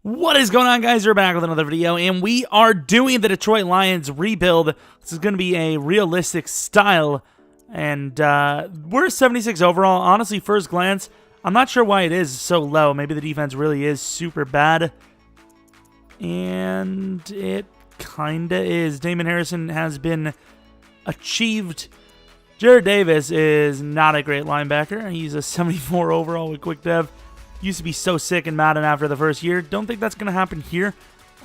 What is going on, guys? We're back with another video, and we are doing the Detroit Lions rebuild. This is going to be a realistic style, and we're 76 overall. Honestly, first glance, I'm not sure why it is so low. Maybe the defense really is super bad, and it kind of is. Damon Harrison has been achieved. Jared Davis is not a great linebacker. He's a 74 overall with quick dev. Used to be so sick in Madden after the first year. Don't think that's going to happen here.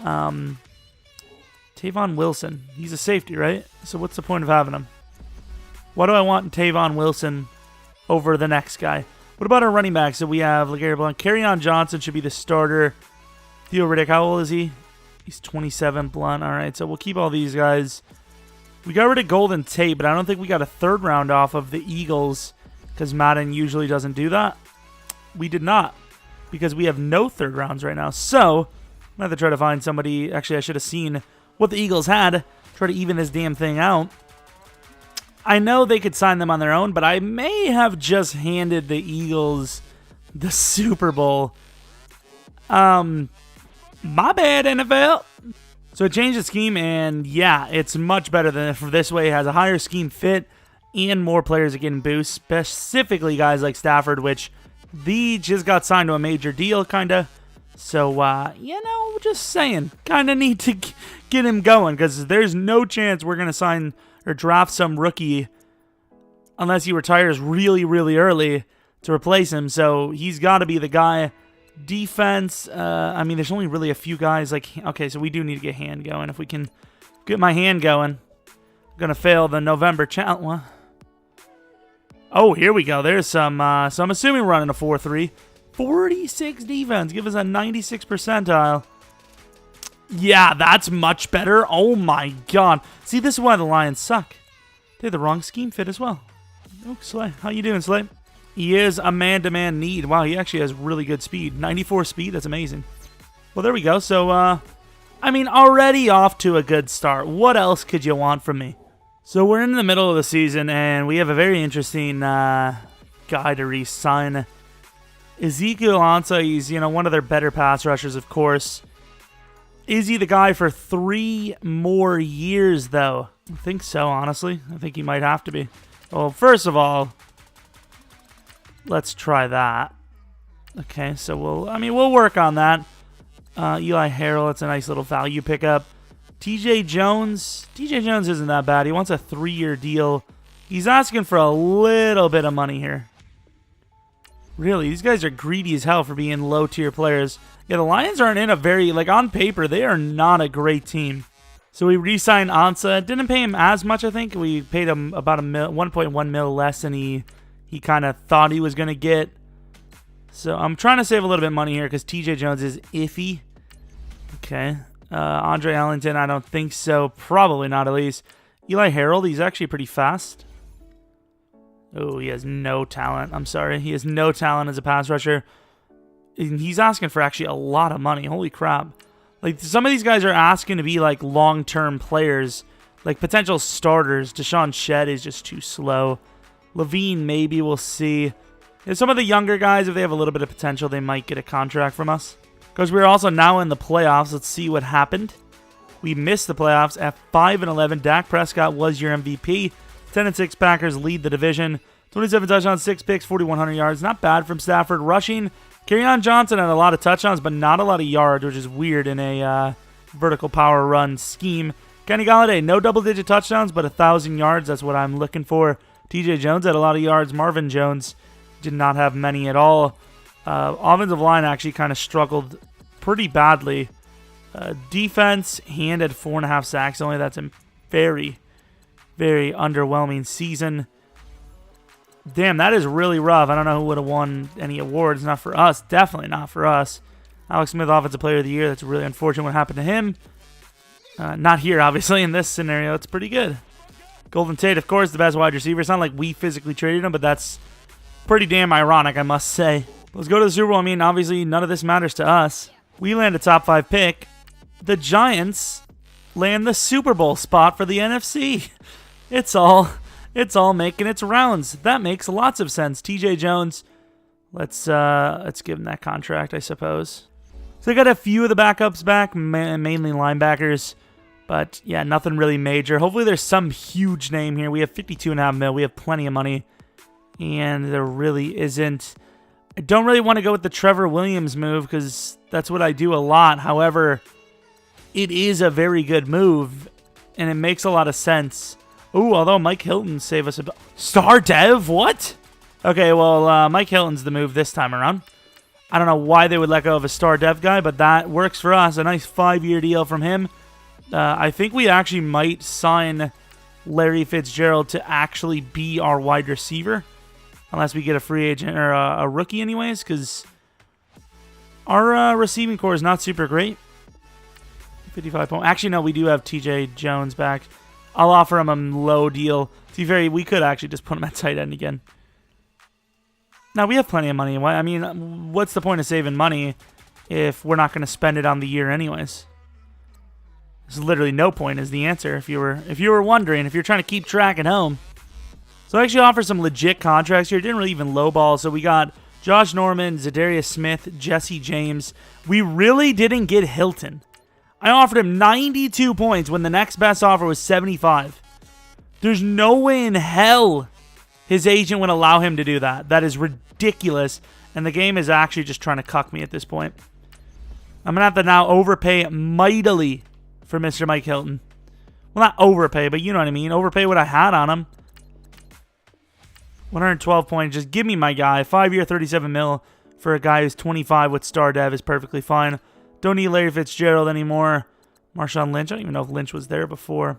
Tavon Wilson. He's a safety, right? So what's the point of having him? What do I want in Tavon Wilson over the next guy? What about our running backs? So we have LeGarrette Kerryon Johnson should be the starter. Theo Riddick, how old is he? He's 27. Blunt. All right, so we'll keep all these guys. We got rid of Golden Tate, but I don't think we got a third round off of the Eagles because Madden usually doesn't do that. We did not, because we have no third rounds right now. So, I'm going to have to try to find somebody. Actually, I should have seen what the Eagles had. Try to even this damn thing out. I know they could sign them on their own, but I may have just handed the Eagles the Super Bowl. My bad, NFL. So it changed the scheme, and yeah, it's much better than for this way. It has a higher scheme fit, and more players are getting boosts, specifically guys like Stafford, which they just got signed to a major deal, kind of. So, you know, just saying. Kind of need to get him going, because there's no chance we're going to sign or draft some rookie unless he retires really, really early to replace him. So, he's got to be the guy. Defense, I mean, there's only really a few guys. Like, okay, so we do need to get hand going. If we can get my hand going, I'm going to fail the November challenge. Oh, here we go. There's some, so I'm assuming we're running a 4-3. 46 defense. Give us a 96 percentile. Yeah, that's much better. Oh, my God. See, this is why the Lions suck. They have the wrong scheme fit as well. Oh, Slay. How you doing, Slay? He is a man-to-man need. Wow, he actually has really good speed. 94 speed. That's amazing. Well, there we go. So, I mean, already off to a good start. What else could you want from me? So we're in the middle of the season, and we have a very interesting guy to re-sign. Ezekiel Ansah, he's, one of their better pass rushers, of course. Is he the guy for 3 more years, though? I think so, honestly. I think he might have to be. Well, first of all, let's try that. Okay, so we'll work on that. Eli Harrell, it's a nice little value pickup. TJ Jones isn't that bad. He wants a 3-year deal. He's asking for a little bit of money here. Really, these guys are greedy as hell for being low-tier players. Yeah, the Lions aren't in a very, on paper, they are not a great team. So we re-signed Ansah. Didn't pay him as much, I think. We paid him about 1.1 mil less than he kind of thought he was going to get. So I'm trying to save a little bit of money here because TJ Jones is iffy. Okay. Andre Ellington, I don't think so. Probably not, at least. Eli Harold, he's actually pretty fast. Oh, he has no talent. I'm sorry. He has no talent as a pass rusher. And he's asking for actually a lot of money. Holy crap. Some of these guys are asking to be, long-term players. Potential starters. Deshaun Shedd is just too slow. Levine, maybe. We'll see. And some of the younger guys, if they have a little bit of potential, they might get a contract from us. Because we're also now in the playoffs. Let's see what happened. We missed the playoffs at 5-11. Dak Prescott was your MVP. 10-6 Packers lead the division. 27 touchdowns, 6 picks, 4,100 yards. Not bad from Stafford. Rushing, Kerryon Johnson had a lot of touchdowns, but not a lot of yards, which is weird in a vertical power run scheme. Kenny Golladay, no double-digit touchdowns, but 1,000 yards. That's what I'm looking for. TJ Jones had a lot of yards. Marvin Jones did not have many at all. Offensive line actually kind of struggled pretty badly. Defense, Hand had 4.5 sacks only. That's a very, very underwhelming season. Damn, that is really rough. I don't know who would have won any awards. Not for us. Definitely not for us. Alex Smith, Offensive Player of the Year. That's really unfortunate what happened to him. Not here, obviously. In this scenario, it's pretty good. Golden Tate, of course, the best wide receiver. It's not like we physically traded him, but that's pretty damn ironic, I must say. Let's go to the Super Bowl. I mean, obviously, none of this matters to us. We land a top 5 pick. The Giants land the Super Bowl spot for the NFC. It's all making its rounds. That makes lots of sense. TJ Jones, let's give him that contract, I suppose. So I got a few of the backups back, mainly linebackers. But yeah, nothing really major. Hopefully there's some huge name here. We have 52.5 mil. We have plenty of money. And there really isn't. I don't really want to go with the Trevor Williams move because that's what I do a lot. However, it is a very good move. And it makes a lot of sense. Ooh, although Mike Hilton save us a... Star Dev? What? Okay, well, Mike Hilton's the move this time around. I don't know why they would let go of a Star Dev guy, but that works for us. A nice 5-year deal from him. I think we actually might sign Larry Fitzgerald to actually be our wide receiver. Unless we get a free agent or a rookie anyways, because our receiving core is not super great. 55 points. Actually, no, we do have TJ Jones back. I'll offer him a low deal. To be fair, we could actually just put him at tight end again. Now, we have plenty of money. I mean, what's the point of saving money if we're not going to spend it on the year anyways? There's literally no point is the answer if you were wondering, if you're trying to keep track at home. So I actually offer some legit contracts here. Didn't really even lowball. So we got Josh Norman, Zadarius Smith, Jesse James. We really didn't get Hilton. I offered him 92 points when the next best offer was 75. There's no way in hell his agent would allow him to do that. That is ridiculous. And the game is actually just trying to cuck me at this point. I'm going to have to now overpay mightily for Mr. Mike Hilton. Well, not overpay, but you know what I mean. Overpay what I had on him. 112 points. Just give me my guy. 5-year, 37 mil for a guy who's 25 with Star Dev is perfectly fine. Don't need Larry Fitzgerald anymore. Marshawn Lynch. I don't even know if Lynch was there before.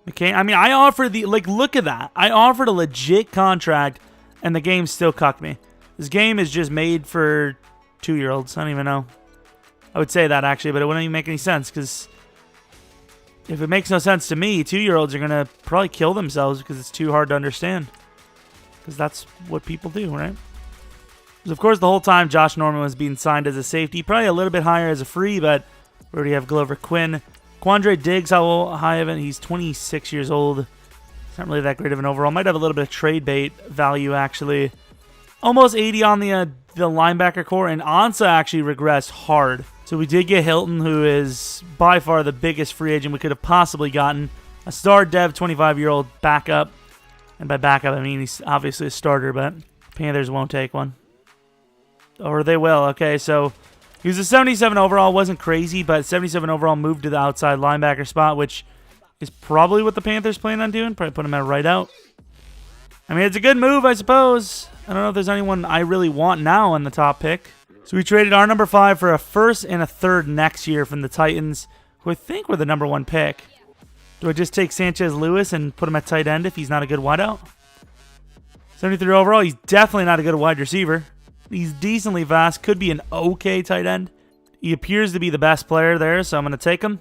McCain. I mean, I offered the... Like, look at that. I offered a legit contract, and the game still cucked me. This game is just made for 2-year-olds. I don't even know. I would say that, actually, but it wouldn't even make any sense, because if it makes no sense to me, 2-year-olds are going to probably kill themselves because it's too hard to understand. Because that's what people do, right? Because, of course, the whole time Josh Norman was being signed as a safety, probably a little bit higher as a free, but we already have Glover Quinn. Quandre Diggs, how high of it? He's 26 years old. It's not really that great of an overall. Might have a little bit of trade bait value, actually. Almost 80 on the linebacker core, and Ansah actually regressed hard. So we did get Hilton, who is by far the biggest free agent we could have possibly gotten. A Star Dev 25-year-old backup. And by backup, I mean he's obviously a starter, but Panthers won't take one. Or they will. Okay, so he was a 77 overall. Wasn't crazy, but 77 overall moved to the outside linebacker spot, which is probably what the Panthers plan on doing. Probably put him at right out. I mean, it's a good move, I suppose. I don't know if there's anyone I really want now on the top pick. So we traded our number 5 for a first and a third next year from the Titans, who I think were the number 1 pick. Do I just take Sanchez Lewis and put him at tight end if he's not a good wideout? 73 overall. He's definitely not a good wide receiver. He's decently fast. Could be an okay tight end. He appears to be the best player there, so I'm going to take him.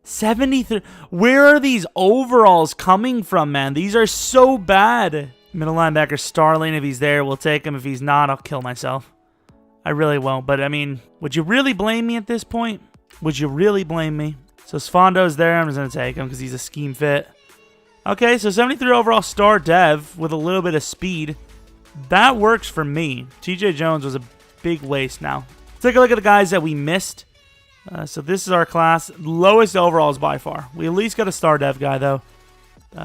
73. Where are these overalls coming from, man? These are so bad. Middle linebacker Starling, if he's there, we'll take him. If he's not, I'll kill myself. I really won't, but I mean, would you really blame me at this point? Would you really blame me? So Sfondo's there. I'm just going to take him because he's a scheme fit. Okay, so 73 overall Star Dev with a little bit of speed. That works for me. TJ Jones was a big waste now. Let's take a look at the guys that we missed. So this is our class. Lowest overalls by far. We at least got a Star Dev guy, though.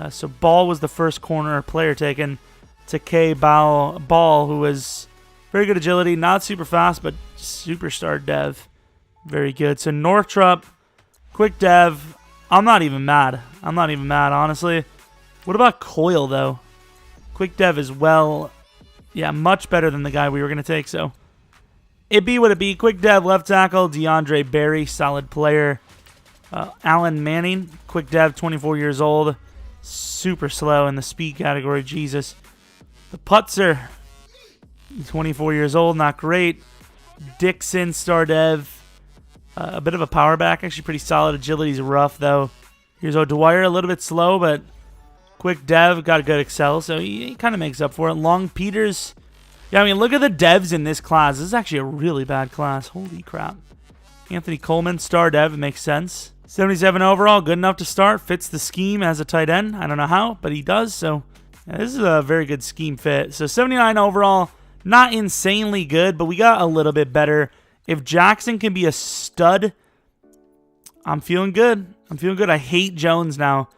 So Ball was the first corner player taken. Takei Ball, who was very good agility. Not super fast, but super Star Dev. Very good. So Northrop, quick Dev. I'm not even mad. I'm not even mad, honestly. What about Coyle, though? Quick Dev as well. Yeah, much better than the guy we were going to take, so it be what it be. Quick Dev, left tackle, DeAndre Berry, solid player. Alan Manning, quick Dev, 24 years old. Super slow in the speed category, Jesus. The Putzer, 24 years old, not great. Dixon, Star Dev, a bit of a power back, actually pretty solid. Agility's rough, though. Here's O'Dwyer, a little bit slow, but quick Dev, got a good Excel, so he kind of makes up for it. Long Peters. Yeah, I mean, look at the devs in this class. This is actually a really bad class. Holy crap. Anthony Coleman, Star Dev, it makes sense. 77 overall, good enough to start. Fits the scheme as a tight end. I don't know how, but he does, so yeah, this is a very good scheme fit. So 79 overall, not insanely good, but we got a little bit better If Jackson can be a stud, I'm feeling good. I'm feeling good. I hate Jones now.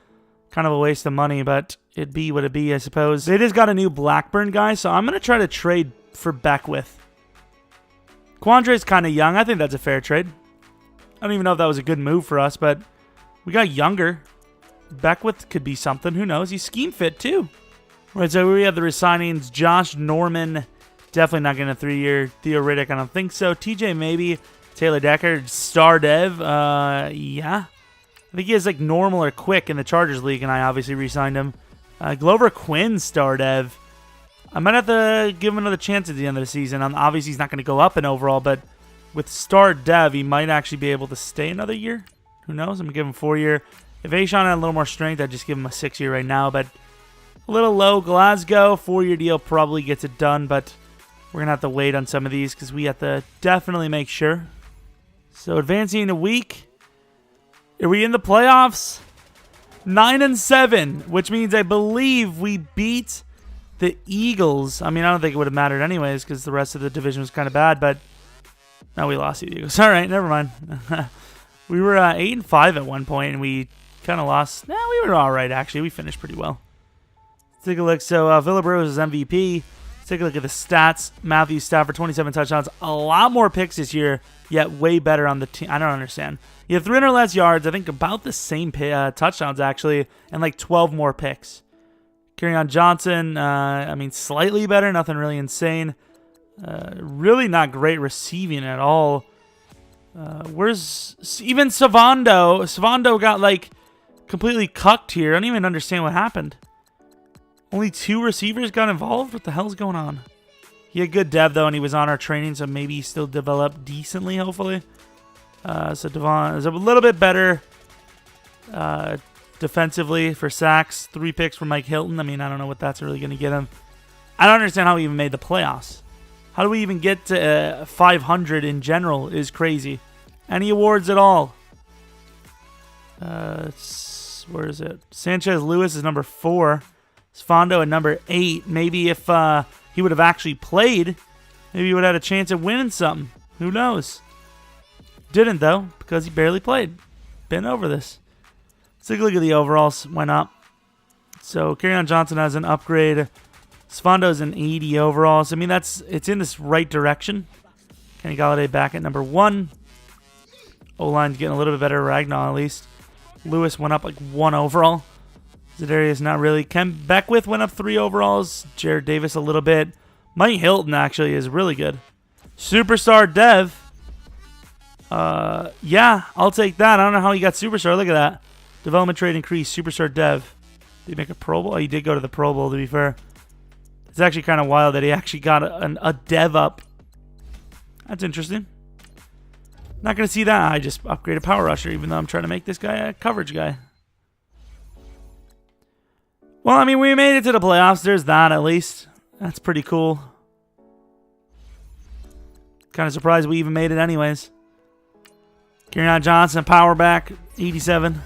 Kind of a waste of money, but it'd be what it be, I suppose. They just got a new Blackburn guy, so I'm going to try to trade for Beckwith. Quandre's kind of young. I think that's a fair trade. I don't even know if that was a good move for us, but we got younger. Beckwith could be something. Who knows? He's scheme fit, too. Right, so we have the resignings. Josh Norman, definitely not getting a 3-year. Theo Riddick, I don't think so. TJ maybe. Taylor Decker, star dev. Yeah. I think he has like normal or quick in the Chargers League, and I obviously re-signed him. Glover Quinn, star dev. I might have to give him another chance at the end of the season. Obviously, he's not going to go up in overall, but with star dev, he might actually be able to stay another year. Who knows? I'm going to give him 4-year. If Ashawn had a little more strength, I'd just give him a 6-year right now, but a little low. Glasgow, 4-year deal probably gets it done, but we're going to have to wait on some of these because we have to definitely make sure. So advancing a week. Are we in the playoffs? 9-7, which means I believe we beat the Eagles. I mean, I don't think it would have mattered anyways because the rest of the division was kind of bad, but no, we lost to the Eagles. All right, never mind. We were 8-5 at one point, and we kind of lost. Nah, we were all right, actually. We finished pretty well. Let's take a look. So, Villabros is MVP. Let's take a look at the stats. Matthew Stafford, 27 touchdowns. A lot more picks this year, yet way better on the team. I don't understand. You have 300 less yards. I think about the same touchdowns, actually, and like 12 more picks. Kerryon Johnson, I mean, slightly better. Nothing really insane. Really not great receiving at all. Where's even Savando? Savando got like completely cucked here. I don't even understand what happened. Only 2 receivers got involved? What the hell's going on? He had good dev, though, and he was on our training, so maybe he still developed decently, hopefully. So Devon is a little bit better defensively for sacks. 3 picks for Mike Hilton. I mean, I don't know what that's really going to get him. I don't understand how we even made the playoffs. How do we even get to 500 in general is crazy. Any awards at all? Where is it? Sanchez Lewis is number 4. Sfondo at number 8. Maybe if he would have actually played, maybe he would have had a chance at winning something. Who knows? Didn't, though, because he barely played. Been over this. Let's take a look at the overalls. Went up. So, Kerryon Johnson has an upgrade. Sfondo's an 80 overalls. I mean, it's in this right direction. Kenny Golladay back at number 1. O-line's getting a little bit better. Ragnar, at least. Lewis went up like 1 overall. Za'Darius not really. Ken Beckwith went up 3 overalls. Jared Davis a little bit. Mike Hilton actually is really good. Superstar Dev. Yeah, I'll take that. I don't know how he got Superstar. Look at that. Development trade increase. Superstar Dev. Did he make a Pro Bowl? Oh, he did go to the Pro Bowl, to be fair. It's actually kind of wild that he actually got a Dev up. That's interesting. Not going to see that. I just upgraded Power Rusher, even though I'm trying to make this guy a coverage guy. Well, I mean, we made it to the playoffs. There's that, at least. That's pretty cool. Kind of surprised we even made it anyways. Kerryon Johnson, power back, 87.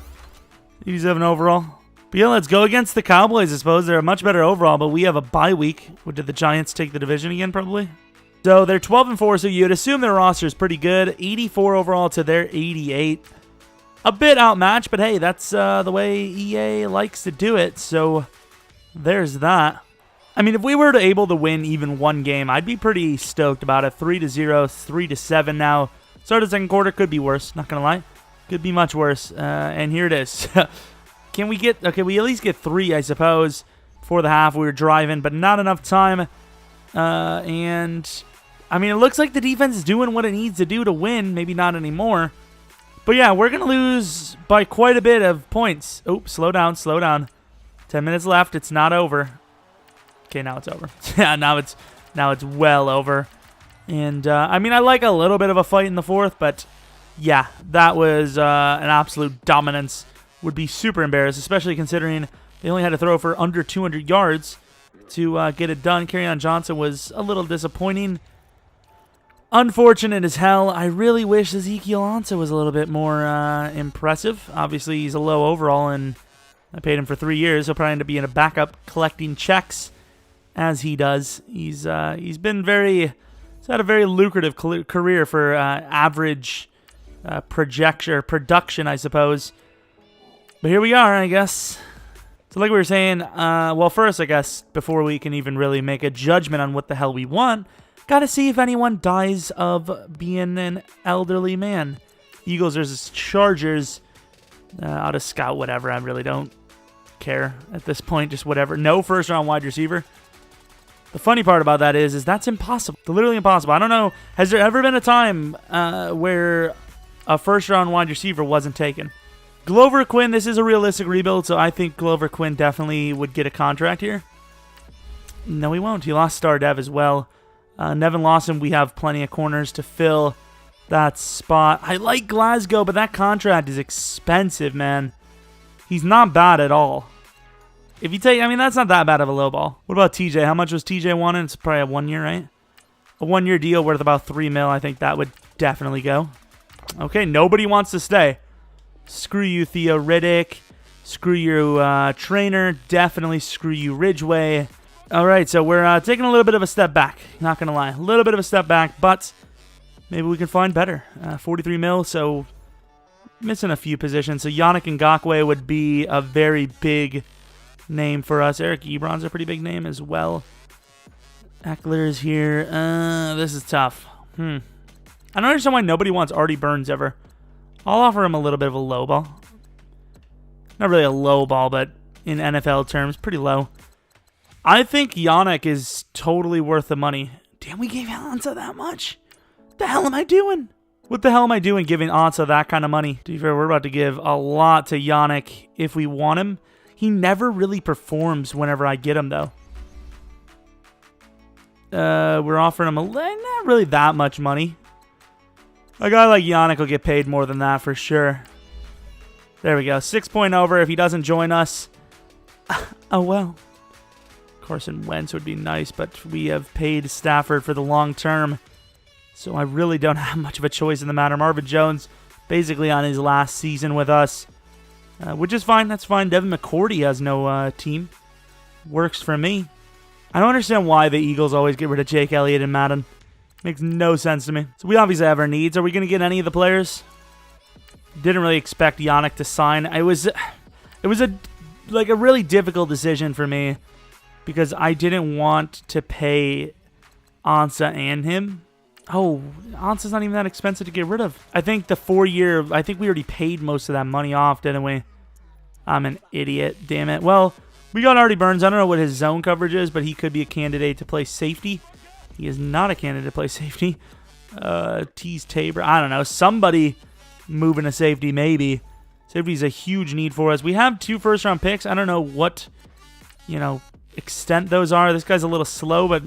87 overall. But yeah, let's go against the Cowboys, I suppose. They're a much better overall, but we have a bye week. Did the Giants take the division again, probably? So they're 12-4, so you'd assume their roster is pretty good. 84 overall to their 88. A bit outmatched, but hey, that's the way EA likes to do it, so there's that. I mean, if we were able to win even one game, I'd be pretty stoked about it. 3-0, 3-7 now. Start of the second quarter, could be worse, not going to lie. Could be much worse, and here it is. Can we get, okay, we at least get 3, I suppose, before the half. We were driving, but not enough time. And, I mean, it looks like the defense is doing what it needs to do to win. Maybe not anymore. But yeah, we're going to lose by quite a bit of points. Oops, slow down, slow down. 10 minutes left. It's not over. Okay, now it's over. Yeah, now it's well over. And, I mean, I like a little bit of a fight in the fourth, but yeah, that was an absolute dominance. Would be super embarrassed, especially considering they only had to throw for under 200 yards to get it done. Kerryon Johnson was a little disappointing. Unfortunate as hell. I really wish Ezekiel Ansah was a little bit more impressive. Obviously, he's a low overall, and I paid him for 3 years. He'll probably end up being a backup collecting checks as he does. He's been very had a very lucrative career for average production, I suppose. But here we are, I guess. So like we were saying, well, first, I guess, before we can even really make a judgment on what the hell we want, gotta see if anyone dies of being an elderly man. Eagles versus Chargers. I'll just scout whatever. I really don't care at this point. Just whatever. No first-round wide receiver. The funny part about that is that's impossible. It's literally impossible. I don't know. Has there ever been a time where a first-round wide receiver wasn't taken? Glover Quinn, this is a realistic rebuild, so I think Glover Quinn definitely would get a contract here. No, he won't. He lost star dev as well. Nevin Lawson, we have plenty of corners to fill that spot. I like Glasgow, but that contract is expensive, man. He's not bad at all. If you take, I mean, that's not that bad of a low ball. What about TJ? How much was TJ wanting? It's probably a 1 year, right? A 1 year deal worth about $3 million. I think that would definitely go. Okay, nobody wants to stay. Screw you, Theo Riddick. Screw you, Trainer. Definitely screw you, Ridgeway. All right, so we're taking a little bit of a step back. Not going to lie. A little bit of a step back, but maybe we can find better. 43 mil, so missing a few positions. So Yannick Ngakoue would be a very big name for us. Eric Ebron's a pretty big name as well. Eckler's here. This is tough. I don't understand why nobody wants Artie Burns ever. I'll offer him a little bit of a low ball. Not really a low ball, but in NFL terms, pretty low. I think Yannick is totally worth the money. Damn, we gave Ansa that much. The hell am I doing? What the hell am I doing giving Ansa that kind of money? To be fair, we're about to give a lot to Yannick if we want him. He never really performs whenever I get him, though. We're offering him not really that much money. A guy like Yannick will get paid more than that for sure. There we go. 6 point over if he doesn't join us. Oh, well. Carson Wentz would be nice, but we have paid Stafford for the long term. So I really don't have much of a choice in the matter. Marvin Jones basically on his last season with us. Which is fine. That's fine. Devin McCourty has no team. Works for me. I don't understand why the Eagles always get rid of Jake Elliott in Madden. Makes no sense to me. So we obviously have our needs. Are we going to get any of the players? Didn't really expect Yannick to sign. It was a really difficult decision for me because I didn't want to pay Ansa and him. Oh, Ansa's not even that expensive to get rid of. I think the 4 year, I think we already paid most of that money off, didn't we? I'm an idiot, damn it. Well, we got Artie Burns. I don't know what his zone coverage is, but he could be a candidate to play safety. He is not a candidate to play safety. Tease Tabor. I don't know. Somebody moving a safety, maybe. Safety's a huge need for us. We have 2 first-round picks. I don't know what, extent those are. This guy's a little slow, but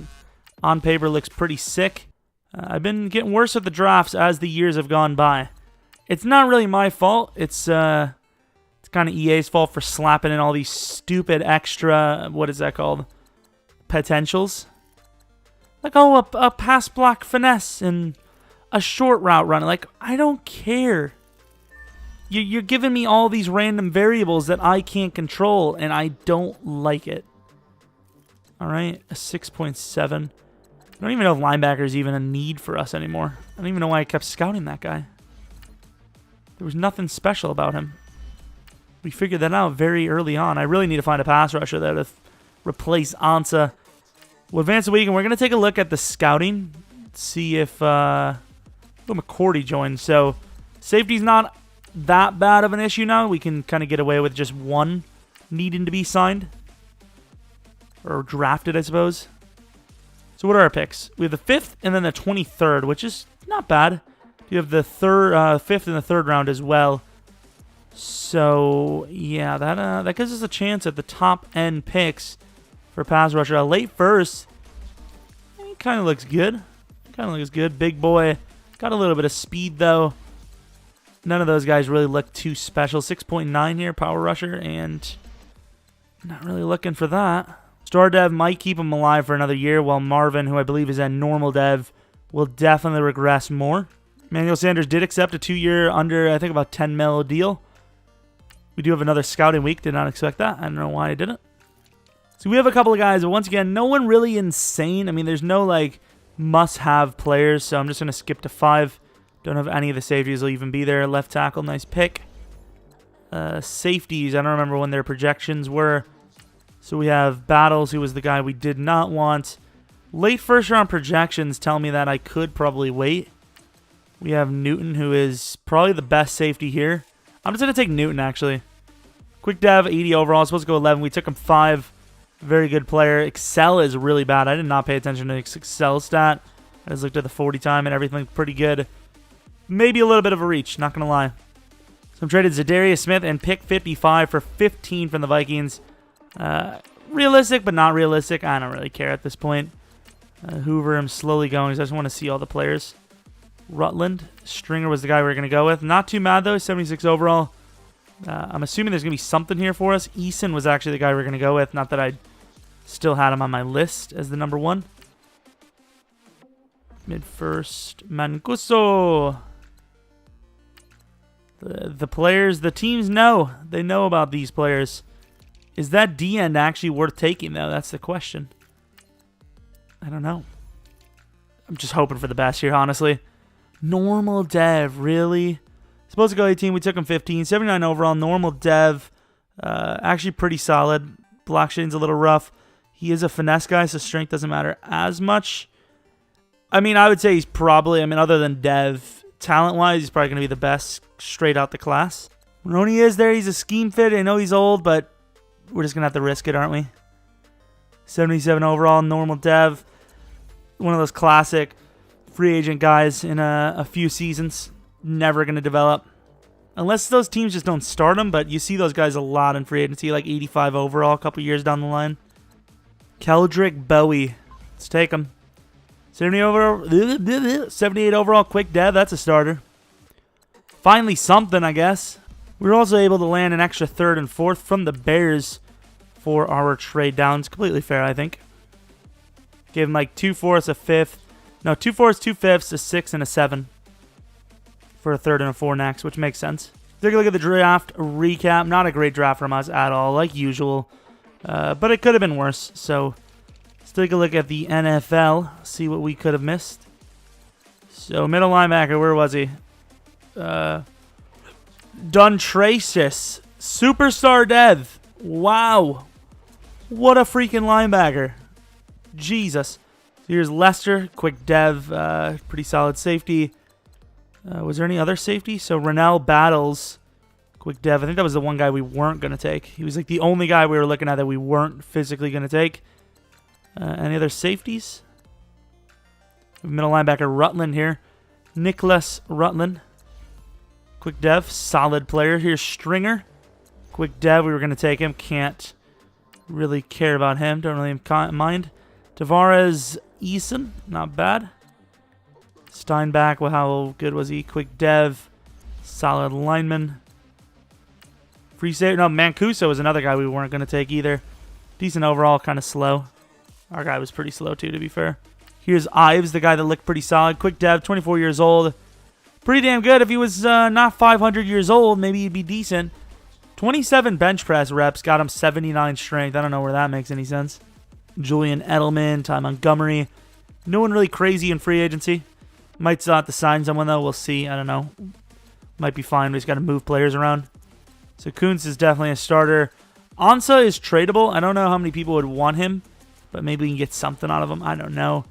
on paper looks pretty sick. I've been getting worse at the drafts as the years have gone by. It's not really my fault. It's kind of EA's fault for slapping in all these stupid extra, what is that called? Potentials. Like, a pass block finesse and a short route run. Like, I don't care. You're giving me all these random variables that I can't control, and I don't like it. All right, a 6.7. I don't even know if linebacker is even a need for us anymore. I don't even know why I kept scouting that guy. There was nothing special about him. We figured that out very early on. I really need to find a pass rusher there to replace Ansa. We'll advance the week, and we're going to take a look at the scouting. See if McCourty joins. So safety's not that bad of an issue now. We can kind of get away with just one needing to be signed. Or drafted, I suppose. So what are our picks? We have the 5th and then the 23rd, which is not bad. You have the 5th and the 3rd round as well. So, yeah, that gives us a chance at the top-end picks for pass rusher. A late first, he kind of looks good. Big boy. Got a little bit of speed, though. None of those guys really look too special. 6.9 here, power rusher, and not really looking for that. Star Dev might keep him alive for another year, while Marvin, who I believe is at normal dev, will definitely regress more. Emmanuel Sanders did accept a 2-year under, I think, about 10 mil deal. We do have another scouting week. Did not expect that. I don't know why I didn't. So we have a couple of guys, but once again, no one really insane. I mean, there's no, must-have players, so I'm just going to skip to 5. Don't have any of the safeties will even be there. Left tackle, nice pick. Safeties, I don't remember when their projections were. So we have Battles, who was the guy we did not want. Late first-round projections tell me that I could probably wait. We have Newton, who is probably the best safety here. I'm just going to take Newton, actually. Quick dev, 80 overall. Supposed to go 11. We took him 5. Very good player. Excel is really bad. I did not pay attention to Excel stat. I just looked at the 40 time and everything pretty good. Maybe a little bit of a reach, not going to lie. So I'm traded Zadarius Smith and pick 55 for 15 from the Vikings. Realistic, but not realistic. I don't really care at this point. Hoover, I'm slowly going because I just want to see all the players. Rutland. Stringer was the guy we were going to go with. Not too mad, though. 76 overall. I'm assuming there's going to be something here for us. Eason was actually the guy we were going to go with. Not that I still had him on my list as the number 1. Mid-first. Mancuso. The players, the teams know. They know about these players. Is that D-end actually worth taking, though? That's the question. I don't know. I'm just hoping for the best here, honestly. Normal dev, really? Supposed to go 18, we took him 15. 79 overall, normal dev. Actually pretty solid. Block shading's a little rough. He is a finesse guy, so strength doesn't matter as much. I mean, I would say he's probably, other than dev, talent-wise, he's probably going to be the best straight out the class. Maroney is there. He's a scheme fit. I know he's old, but we're just going to have to risk it, aren't we? 77 overall, normal dev. One of those classic free agent guys in a few seasons. Never going to develop. Unless those teams just don't start him, but you see those guys a lot in free agency, like 85 overall a couple years down the line. Keldrick Bowie. Let's take him. 78 overall, quick dev. That's a starter. Finally something, I guess. We were also able to land an extra 3rd and 4th from the Bears for our trade downs. Completely fair, I think. Gave him like 2 fourths, a 5th. No, 2 fourths, 2 fifths, a 6, and a 7. For a 3rd and a 4 next, which makes sense. Take a look at the draft recap. Not a great draft from us at all, like usual. But it could have been worse. So let's take a look at the NFL. See what we could have missed. So middle linebacker, where was he? Duntracis. Superstar dev. Wow. What a freaking linebacker. Jesus. So here's Lester. Quick dev. Pretty solid safety. Was there any other safety? So Rennell Battles, quick dev. I think that was the one guy we weren't going to take. He was like the only guy we were looking at that we weren't physically going to take. Any other safeties? Middle linebacker Rutland here. Nicholas Rutland. Quick dev, solid player. Here's Stringer. Quick dev, we were going to take him. Can't really care about him. Don't really mind. Tavares Eason, not bad. Steinbach, well, how good was he? Quick dev, solid lineman. Free safety, no, Mancuso was another guy we weren't going to take either. Decent overall, kind of slow. Our guy was pretty slow too, to be fair. Here's Ives, the guy that looked pretty solid. Quick dev, 24 years old. Pretty damn good. If he was not 500 years old, maybe he'd be decent. 27 bench press reps, got him 79 strength. I don't know where that makes any sense. Julian Edelman, Ty Montgomery. No one really crazy in free agency. Might still have to sign someone, though. We'll see. I don't know. Might be fine. We just got to move players around. So Kuntz is definitely a starter. Ansah is tradable. I don't know how many people would want him, but maybe we can get something out of him. I don't know.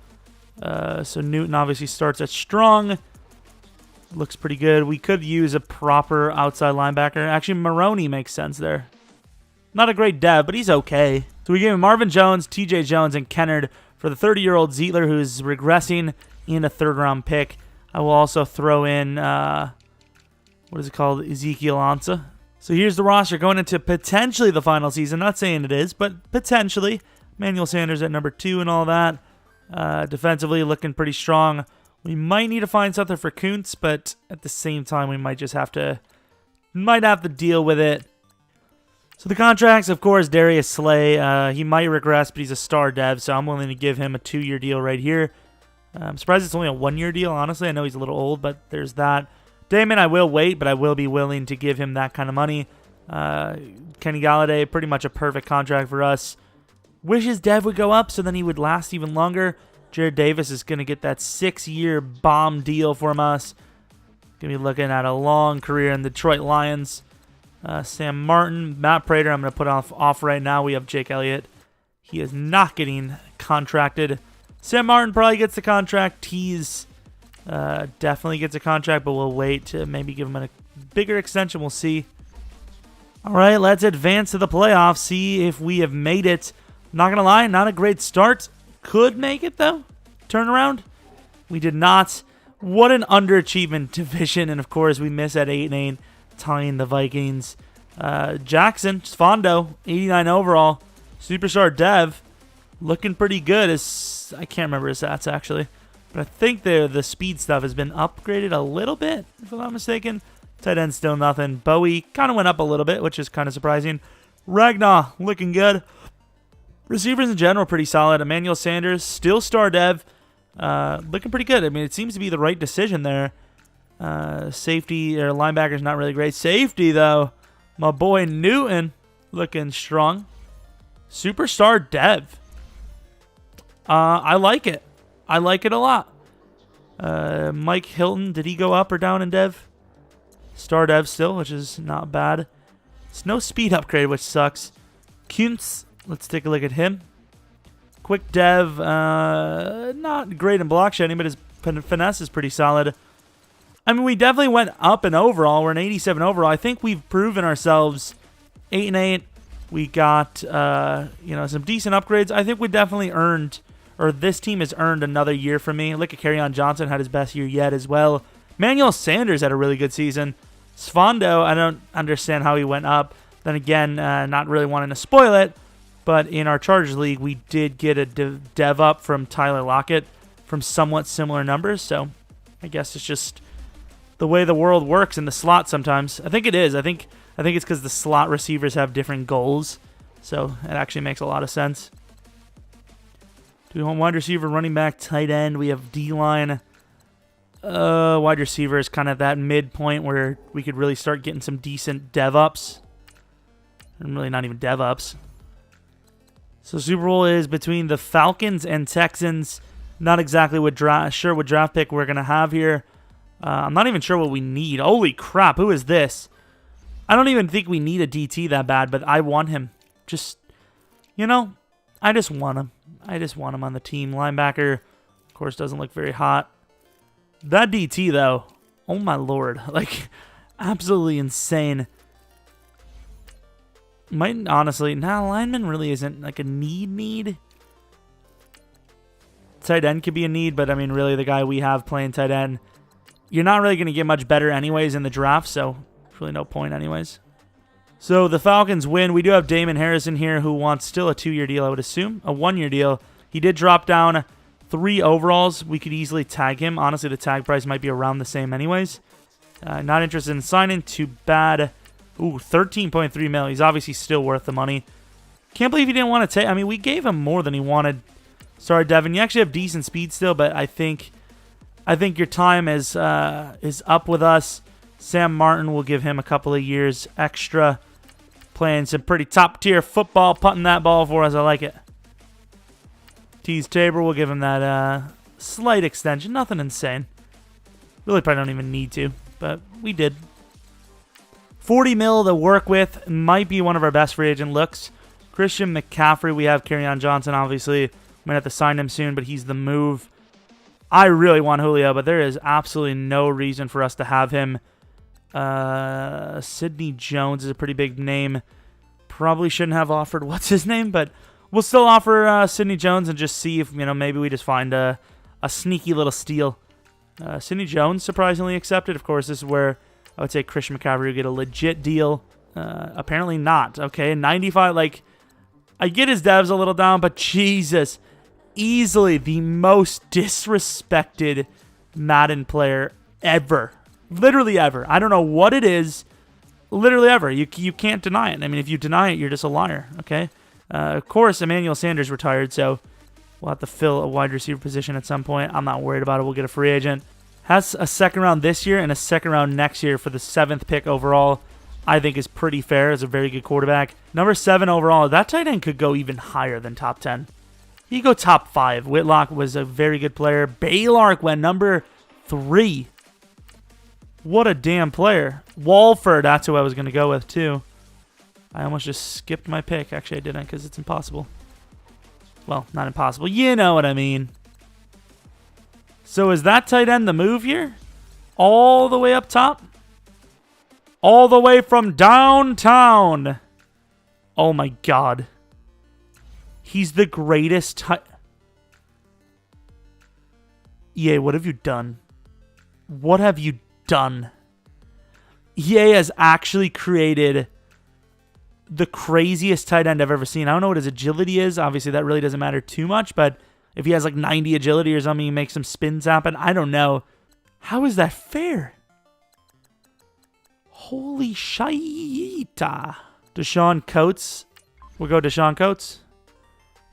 So Newton obviously starts at strong. Looks pretty good. We could use a proper outside linebacker. Actually, Maroney makes sense there. Not a great dev, but he's okay. So we gave him Marvin Jones, TJ Jones, and Kennard for the 30-year-old Zeitler, who's regressing, in a 3rd-round pick. I will also throw in, what is it called? Ezekiel Ansah. So here's the roster going into potentially the final season. Not saying it is, but potentially. Emmanuel Sanders at number 2 and all that. Defensively looking pretty strong. We might need to find something for Kuntz, but at the same time, we might just have to deal with it. So the contracts, of course, Darius Slay. He might regress, but he's a star dev, so I'm willing to give him a 2-year deal right here. I'm surprised it's only a 1-year deal, honestly. I know he's a little old, but there's that. Damon, I will wait, but I will be willing to give him that kind of money. Kenny Galladay, pretty much a perfect contract for us. Wish his dev would go up so then he would last even longer. Jared Davis is going to get that 6-year bomb deal from us. Going to be looking at a long career in the Detroit Lions. Sam Martin, Matt Prater, I'm going to put off right now. We have Jake Elliott. He is not getting contracted. Sam Martin probably gets the contract. Tease definitely gets a contract, but we'll wait to maybe give him a bigger extension. We'll see. All right, let's advance to the playoffs. See if we have made it. Not going to lie, not a great start. Could make it, though. Turnaround. We did not. What an underachievement division. And, of course, we miss at 8-8, tying the Vikings. Jackson, Fondo, 89 overall. Superstar Dev, looking pretty good. I can't remember his stats, actually. But I think the speed stuff has been upgraded a little bit, if I'm not mistaken. Tight end still nothing. Bowie kind of went up a little bit, which is kind of surprising. Ragnar looking good. Receivers in general pretty solid. Emmanuel Sanders, still star dev. Looking pretty good. I mean, it seems to be the right decision there. Safety or linebacker's not really great. Safety, though. My boy Newton looking strong. Superstar dev. I like it. I like it a lot. Mike Hilton, did he go up or down in dev? Star dev still, which is not bad. It's no speed upgrade, which sucks. Kuntz, let's take a look at him. Quick dev, not great in block shedding, but his finesse is pretty solid. I mean, we definitely went up in overall. We're an 87 overall. I think we've proven ourselves 8-8. We got, some decent upgrades. I think we definitely earned, or this team has earned another year from me. Look at Kerryon Johnson, had his best year yet as well. Manuel Sanders had a really good season. Sfondo, I don't understand how he went up. Then again, not really wanting to spoil it, but in our Chargers League, we did get a dev up from Tyler Lockett from somewhat similar numbers. So I guess it's just the way the world works in the slot sometimes. I think it is. I think it's because the slot receivers have different goals. So it actually makes a lot of sense. Do we want wide receiver, running back, tight end? We have D-line. Wide receiver is kind of that midpoint where we could really start getting some decent dev ups. And really not even dev ups. So Super Bowl is between the Falcons and Texans. Not exactly sure what draft pick we're going to have here. I'm not even sure what we need. Holy crap, who is this? I don't even think we need a DT that bad, but I want him. Just, I just want him. I just want him on the team. Linebacker, of course, doesn't look very hot. That DT, though, oh my lord. Like, absolutely insane. Might, honestly, lineman really isn't like a need. Tight end could be a need, but I mean, really, the guy we have playing tight end, you're not really going to get much better anyways in the draft, so there's really no point anyways. So the Falcons win. We do have Damon Harrison here who wants still a 2-year deal, I would assume. A 1-year deal. He did drop down 3 overalls. We could easily tag him. Honestly, the tag price might be around the same anyways. Not interested in signing. Too bad. Ooh, 13.3 mil. He's obviously still worth the money. Can't believe he didn't want to take... I mean, we gave him more than he wanted. Sorry, Devin. You actually have decent speed still, but I think your time is up with us. Sam Martin will give him a couple of years extra. Playing some pretty top-tier football, putting that ball for us. I like it. Tease Tabor will give him that slight extension. Nothing insane. Really probably don't even need to, but we did. 40 mil to work with. Might be one of our best free agent looks. Christian McCaffrey. We have Kerryon Johnson, obviously. Might have to sign him soon, but he's the move. I really want Julio, but there is absolutely no reason for us to have him. Sidney Jones is a pretty big name. Probably shouldn't have offered what's his name, but we'll still offer Sidney Jones and just see if maybe we just find a sneaky little steal. Sidney Jones surprisingly accepted. Of course, this is where I would say Christian McCaffrey would get a legit deal. Apparently not. Okay, 95. Like, I get his devs a little down, but Jesus, easily the most disrespected Madden player ever. Literally ever. I don't know what it is. Literally ever. You can't deny it. I mean, if you deny it, you're just a liar. Okay. Of course, Emmanuel Sanders retired, so we'll have to fill a wide receiver position at some point. I'm not worried about it. We'll get a free agent. Has a second round this year and a second round next year for the 7th pick overall. I think is pretty fair. Is a very good quarterback. Number 7 overall. That tight end could go even higher than top 10. He go top 5. Whitlock was a very good player. Baylark went number 3. What a damn player. Walford, that's who I was going to go with too. I almost just skipped my pick. Actually, I didn't because it's impossible. Well, not impossible. You know what I mean. So is that tight end the move here? All the way up top? All the way from downtown. Oh my God. He's the greatest EA, what have you done? What have you done? EA has actually created the craziest tight end I've ever seen. I don't know what his agility is. Obviously, that really doesn't matter too much, but if he has like 90 agility or something, he makes some spins happen. I don't know. How is that fair? Holy shita. Deshaun Coates. We'll go Deshaun Coates.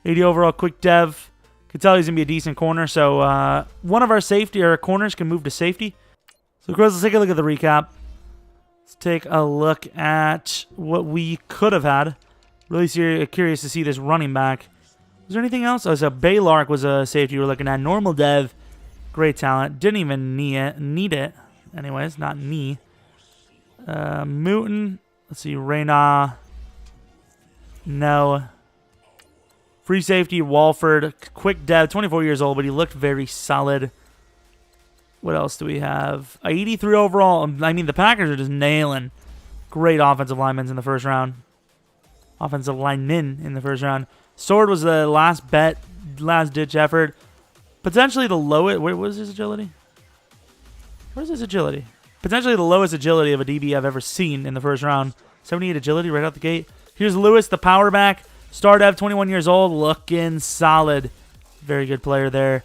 80 overall, quick dev. Could tell he's going to be a decent corner. So one of our safety or corners can move to safety. So, Chris, let's take a look at the recap. Let's take a look at what we could have had. Really curious to see this running back. Was there anything else? Oh, so Baylark was a safety we were looking at. Normal dev. Great talent. Didn't even need it. Anyways, not knee. Mooten. Let's see. Reyna. No. Free safety, Walford. Quick dev, 24 years old, but he looked very solid. What else do we have? 83 overall. I mean, the Packers are just nailing. Great offensive linemen in the first round. Offensive linemen in the first round. Sword was the last bet, last-ditch effort. Potentially the lowest. Wait, what is his agility? What is his agility? Potentially the lowest agility of a DB I've ever seen in the first round. 78 agility right out the gate. Here's Lewis, the power back. Star dev, 21 years old, looking solid. Very good player there.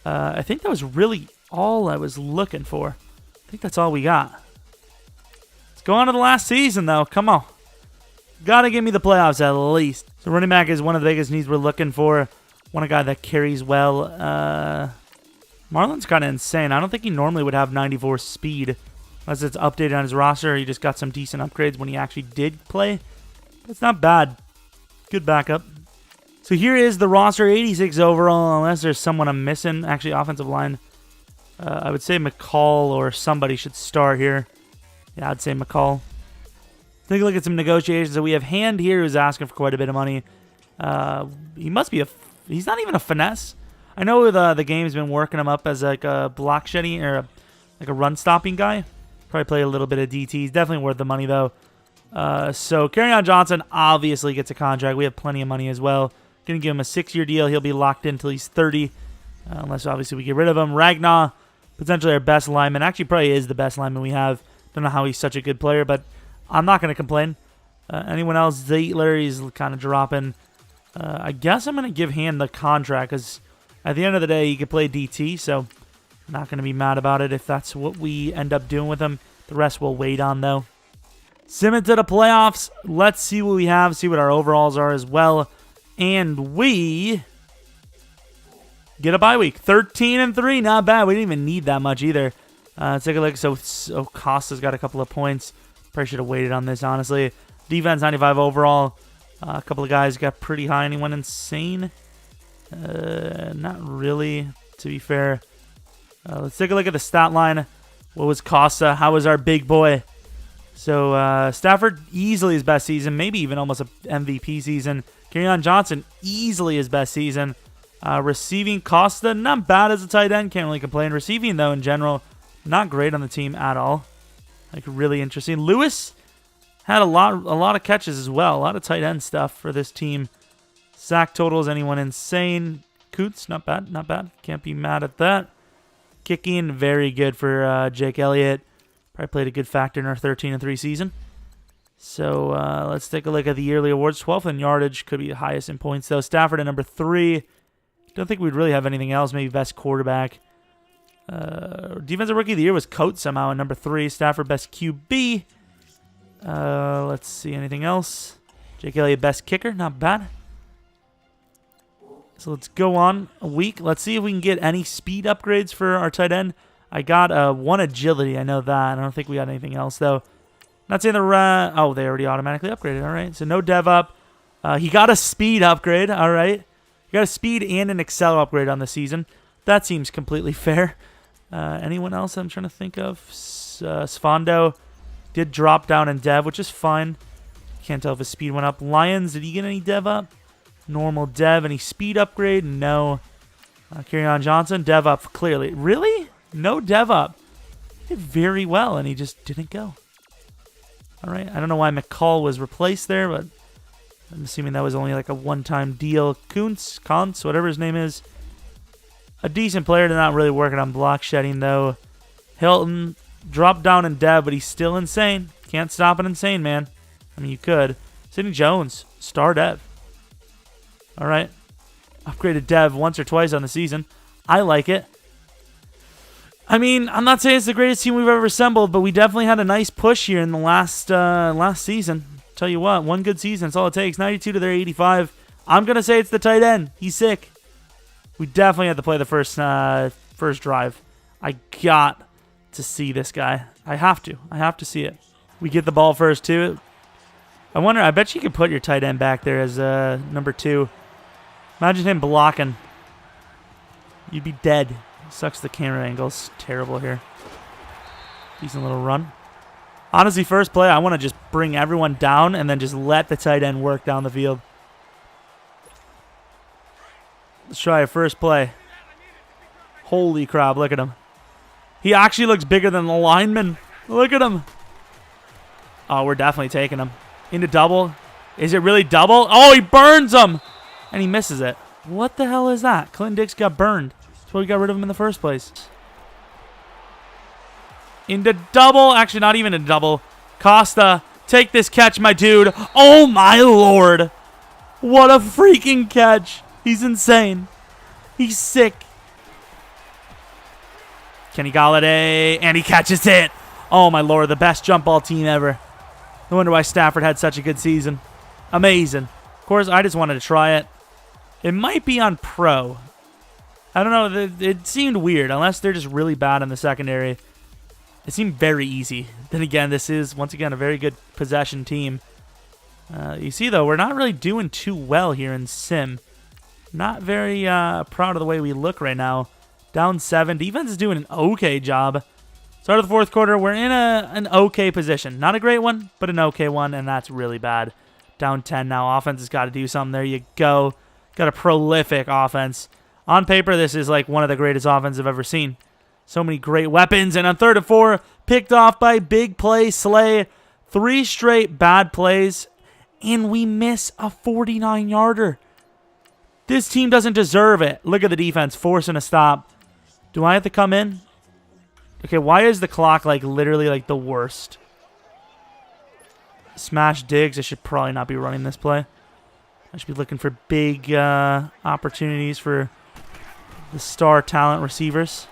I think that was really all I was looking for. I think that's all we got. Let's go on to the last season, though. Come on. Got to give me the playoffs at least. So running back is one of the biggest needs we're looking for. Want a guy that carries well. Marlon's kind of insane. I don't think he normally would have 94 speed. Unless it's updated on his roster. He just got some decent upgrades when he actually did play. That's not bad. Good backup. So here is the roster, 86 overall, unless there's someone I'm missing. Actually, offensive line. I would say McCall or somebody should start here. Yeah, I'd say McCall. Take a look at some negotiations. So we have Hand here who's asking for quite a bit of money. He must be he's not even a finesse. I know the game's been working him up as like a block shedding or like a run stopping guy. Probably play a little bit of DT. He's definitely worth the money though. So Kerryon Johnson obviously gets a contract. We have plenty of money as well. Going to give him a 6-year deal. He'll be locked in until he's 30. Unless obviously we get rid of him. Ragnar, potentially our best lineman. Actually probably is the best lineman we have. Don't know how he's such a good player, but I'm not going to complain. Anyone else? Zeitler, he's kind of dropping. I guess I'm going to give Hand the contract because at the end of the day, he could play DT, so I'm not going to be mad about it if that's what we end up doing with him. The rest we'll wait on, though. Sim to the playoffs. Let's see what we have, see what our overalls are as well. And we get a bye week. 13-3, not bad. We didn't even need that much either. Let's take a look. So Costa's got a couple of points. Probably should have waited on this, honestly. Defense, 95 overall. A couple of guys got pretty high. Anyone insane? Not really, to be fair. Let's take a look at the stat line. What was Costa? How was our big boy? So Stafford, easily his best season. Maybe even almost an MVP season. Kerryon Johnson, easily his best season. Receiving, Costa, not bad as a tight end. Can't really complain. Receiving, though, in general, not great on the team at all. Like, really interesting. Lewis had a lot of catches as well. A lot of tight end stuff for this team. Sack totals, anyone insane? Coots, not bad, not bad. Can't be mad at that. Kicking, very good for Jake Elliott. Probably played a good factor in our 13-3 season. So let's take a look at the yearly awards. 12th in yardage. Could be the highest in points, though. Stafford at number 3. Don't think we'd really have anything else. Maybe best quarterback. Defensive Rookie of the Year was Coates somehow at number 3. Stafford best QB. Let's see. Anything else? Jake Elliott best kicker. Not bad. So let's go on a week. Let's see if we can get any speed upgrades for our tight end. I got 1 agility. I know that. I don't think we got anything else, though. Not saying the they already automatically upgraded. All right. So no dev up. He got a speed upgrade. All right. You got a speed and an excel upgrade on the season. That seems completely fair. Anyone else I'm trying to think of? Sfondo did drop down in dev, which is fine. Can't tell if his speed went up. Lions, did he get any dev up? Normal dev. Any speed upgrade? No. Kerryon Johnson, dev up clearly. Really? No dev up. He did very well, and he just didn't go. All right. I don't know why McCall was replaced there, but I'm assuming that was only like a one-time deal. Kuntz, whatever his name is. A decent player. They're not really working on block shedding, though. Hilton dropped down in dev, but he's still insane. Can't stop an insane, man. I mean, you could. Sidney Jones, star dev. All right. Upgraded dev once or twice on the season. I like it. I mean, I'm not saying it's the greatest team we've ever assembled, but we definitely had a nice push here in the last season. Tell you what, one good season, that's all it takes. 92 to their 85. I'm going to say it's the tight end. He's sick. We definitely had to play the first drive. I got to see this guy. I have to see it. We get the ball first, too. I bet you could put your tight end back there as number 2. Imagine him blocking. You'd be dead. Sucks the camera angle's terrible here. Decent little run. Honestly, first play, I want to just bring everyone down and then just let the tight end work down the field. Let's try a first play. Holy crap, look at him. He actually looks bigger than the lineman. Look at him. Oh, we're definitely taking him. Into double. Is it really double? Oh, he burns him. And he misses it. What the hell is that? Clinton Dix got burned. That's why we got rid of him in the first place. Into double. Actually, not even a double. Costa, take this catch, my dude. Oh, my Lord. What a freaking catch. He's insane. He's sick. Kenny Galladay. And he catches it. Oh, my Lord. The best jump ball team ever. No wonder why Stafford had such a good season. Amazing. Of course, I just wanted to try it. It might be on pro. I don't know. It seemed weird, unless they're just really bad in the secondary. It seemed very easy. Then again, this is, once again, a very good possession team. You see, though, we're not really doing too well here in Sim. Not very proud of the way we look right now. Down 7. Defense is doing an okay job. Start of the fourth quarter, we're in an okay position. Not a great one, but an okay one, and that's really bad. Down 10 now. Offense has got to do something. There you go. Got a prolific offense. On paper, this is like one of the greatest offenses I've ever seen. So many great weapons. And on 3rd and 4, picked off by big play Slay. 3 straight bad plays. And we miss a 49-yarder. This team doesn't deserve it. Look at the defense forcing a stop. Do I have to come in? Okay, why is the clock like literally like the worst? Smash Diggs. I should probably not be running this play. I should be looking for big opportunities for the star talent receivers.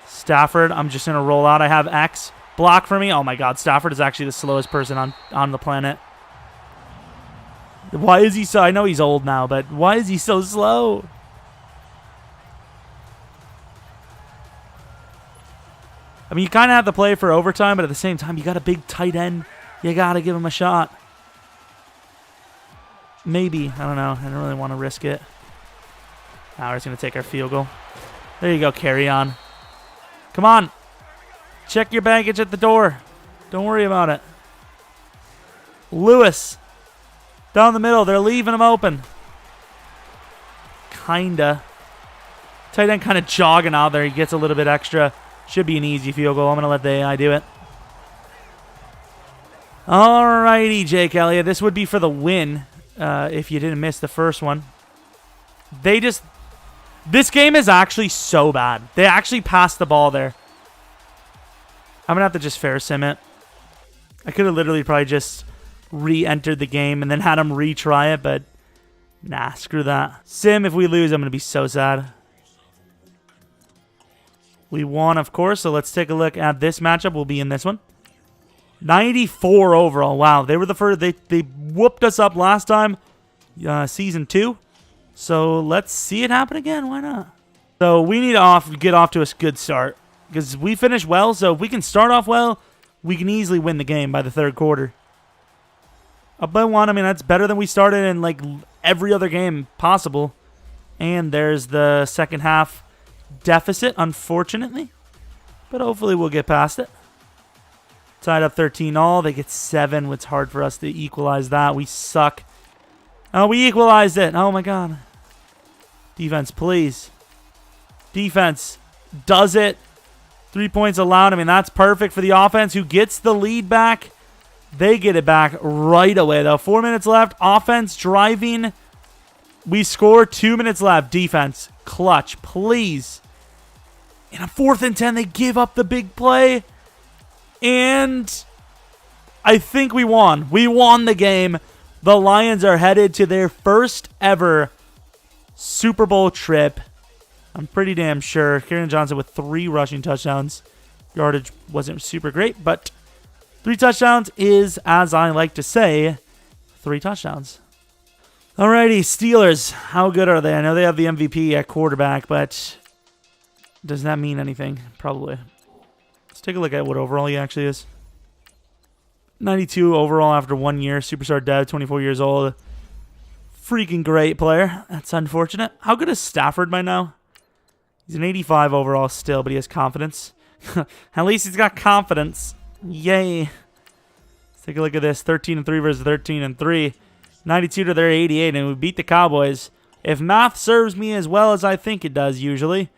Stafford, I'm just going to roll out. I have X. Block for me. Oh, my God. Stafford is actually the slowest person on the planet. Why is he so... I know he's old now, but why is he so slow? I mean, you kind of have to play for overtime, but at the same time, you got a big tight end. You got to give him a shot. Maybe. I don't know. I don't really want to risk it. Now we're just going to take our field goal. There you go, carry on. Come on. Check your baggage at the door. Don't worry about it. Lewis. Down the middle. They're leaving him open. Kinda. Tight end kind of jogging out there. He gets a little bit extra. Should be an easy field goal. I'm going to let the AI do it. Alrighty, Jake Elliott. This would be for the win. If you didn't miss the first one. This game is actually so bad. They actually passed the ball there. I'm going to have to just fair sim it. I could have literally probably just re-entered the game and then had them retry it, but nah, screw that. Sim, if we lose, I'm going to be so sad. We won, of course, so let's take a look at this matchup. We'll be in this one. 94 overall. Wow, they were the first. They whooped us up last time, season 2. So let's see it happen again. Why not? So we need to get off to a good start because we finished well. So if we can start off well, we can easily win the game by the 3rd quarter. Up by 1. I mean, that's better than we started in like every other game possible. And there's the second half deficit, unfortunately. But hopefully we'll get past it. Tied up 13-all. They get 7. It's hard for us to equalize that. We suck. Oh, we equalized it. Oh, my God. Defense, please. Defense does it. 3 points allowed. I mean, that's perfect for the offense who gets the lead back. They get it back right away, though. 4 minutes left. Offense driving. We score. 2 minutes left. Defense, clutch, please. In a 4th and 10, they give up the big play. And I think we won. We won the game. The Lions are headed to their first ever Super Bowl trip. I'm pretty damn sure. Kerryon Johnson with 3 rushing touchdowns. Yardage wasn't super great, but 3 touchdowns is, as I like to say, 3 touchdowns. Alrighty, Steelers. How good are they? I know they have the MVP at quarterback, but does that mean anything? Probably. Let's take a look at what overall he actually is. 92 overall after 1 year. Superstar dev, 24 years old. Freaking great player. That's unfortunate. How good is Stafford by now? He's an 85 overall still, but he has confidence. At least he's got confidence. Yay. Let's take a look at this. 13-3 versus 13-3. 92 to their 88, and we beat the Cowboys. If math serves me as well as I think it does usually,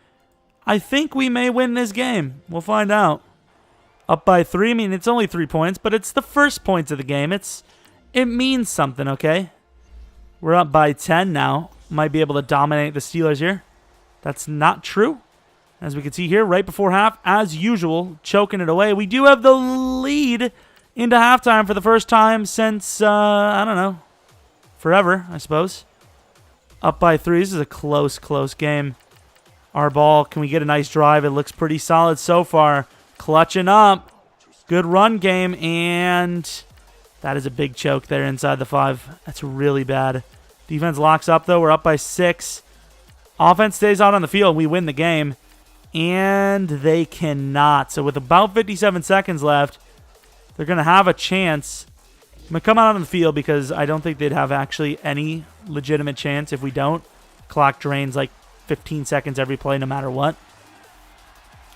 I think we may win this game. We'll find out. Up by 3. I mean, it's only 3 points, but it's the first points of the game. It means something, okay? We're up by 10 now. Might be able to dominate the Steelers here. That's not true. As we can see here, right before half, as usual, choking it away. We do have the lead into halftime for the first time since, I don't know, forever, I suppose. Up by 3. This is a close game. Our ball, can we get a nice drive? It looks pretty solid so far. Clutching up. Good run game, and that is a big choke there inside the 5. That's really bad. Defense locks up, though. We're up by 6. Offense stays out on the field. We win the game, and they cannot. So with about 57 seconds left, they're going to have a chance. I'm going to come out on the field because I don't think they'd have actually any legitimate chance if we don't. Clock drains like 15 seconds every play no matter what.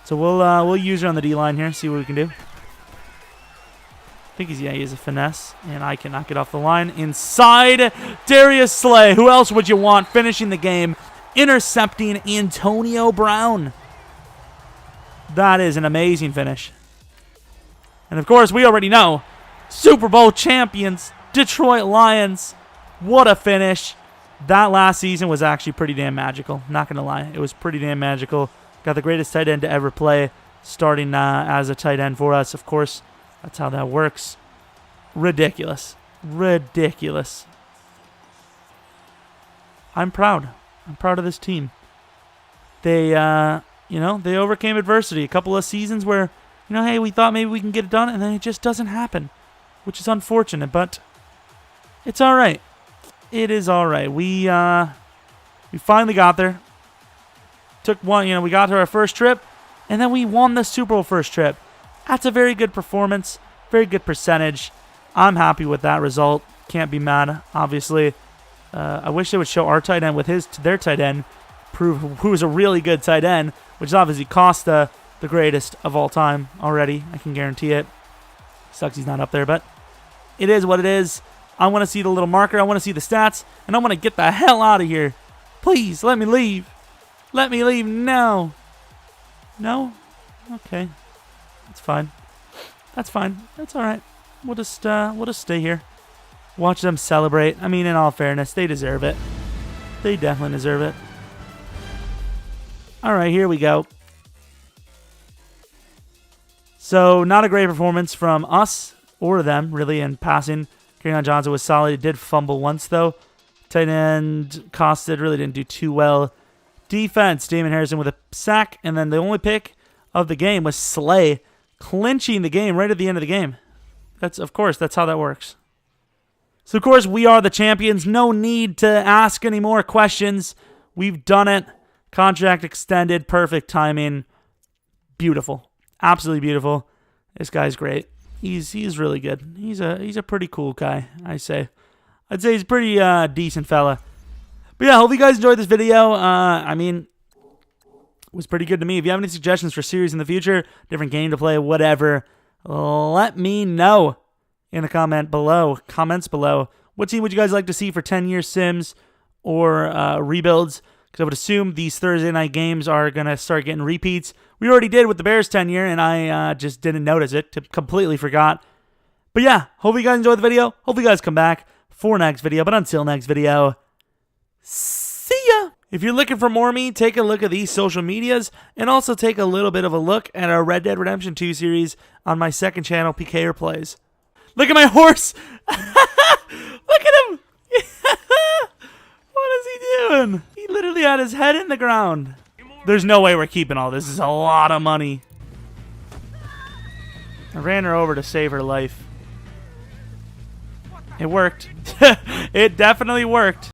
So we'll use her on the D-line here, see what we can do. I think he has a finesse, and I cannot get off the line. Inside, Darius Slay. Who else would you want finishing the game? Intercepting Antonio Brown. That is an amazing finish. And of course, we already know, Super Bowl champions, Detroit Lions. What a finish. That last season was actually pretty damn magical. Not going to lie. It was pretty damn magical. Got the greatest tight end to ever play, starting as a tight end for us. Of course, that's how that works. Ridiculous. Ridiculous. I'm proud. I'm proud of this team. They, they overcame adversity. A couple of seasons where, hey, we thought maybe we can get it done, and then it just doesn't happen, which is unfortunate, but it's all right. It is all right. We finally got there. Took one, we got to our first trip, and then we won the Super Bowl first trip. That's a very good performance, very good percentage. I'm happy with that result. Can't be mad, obviously. I wish they would show our tight end with their tight end, prove who's a really good tight end, which is obviously Costa, the greatest of all time already. I can guarantee it. Sucks he's not up there, but it is what it is. I want to see the little marker. I want to see the stats, and I want to get the hell out of here. Please, let me leave. Let me leave now. No? Okay. That's fine. That's fine. That's all right. We'll just stay here. Watch them celebrate. I mean, in all fairness, they deserve it. They definitely deserve it. All right, here we go. So, not a great performance from us or them, really, in passing. Kerryon Johnson was solid. He did fumble once, though. Tight end Costed really didn't do too well. Defense, Damon Harrison with a sack, and then the only pick of the game was Slay, clinching the game right at the end of the game. That's how that works. So, of course, we are the champions. No need to ask any more questions. We've done it. Contract extended. Perfect timing. Beautiful. Absolutely beautiful. This guy's great. he's really good. He's a pretty cool guy, I'd say he's a pretty decent fella. But yeah, hope you guys enjoyed this video. I mean, it was pretty good to me. If you have any suggestions for series in the future, different game to play, whatever, let me know in the comments below. What team would you guys like to see for 10-year Sims or rebuilds? Because I would assume these Thursday night games are going to start getting repeats. We already did with the Bears 10-year, and I just didn't notice it. Completely forgot. But yeah, hope you guys enjoyed the video. Hope you guys come back for next video. But until next video, see ya! If you're looking for more of me, take a look at these social medias, and also take a little bit of a look at our Red Dead Redemption 2 series on my second channel, PK Replays. Look at my horse! Look at him! What is he doing? He literally had his head in the ground. There's no way we're keeping all this. This is a lot of money. I ran her over to save her life. It worked. It definitely worked.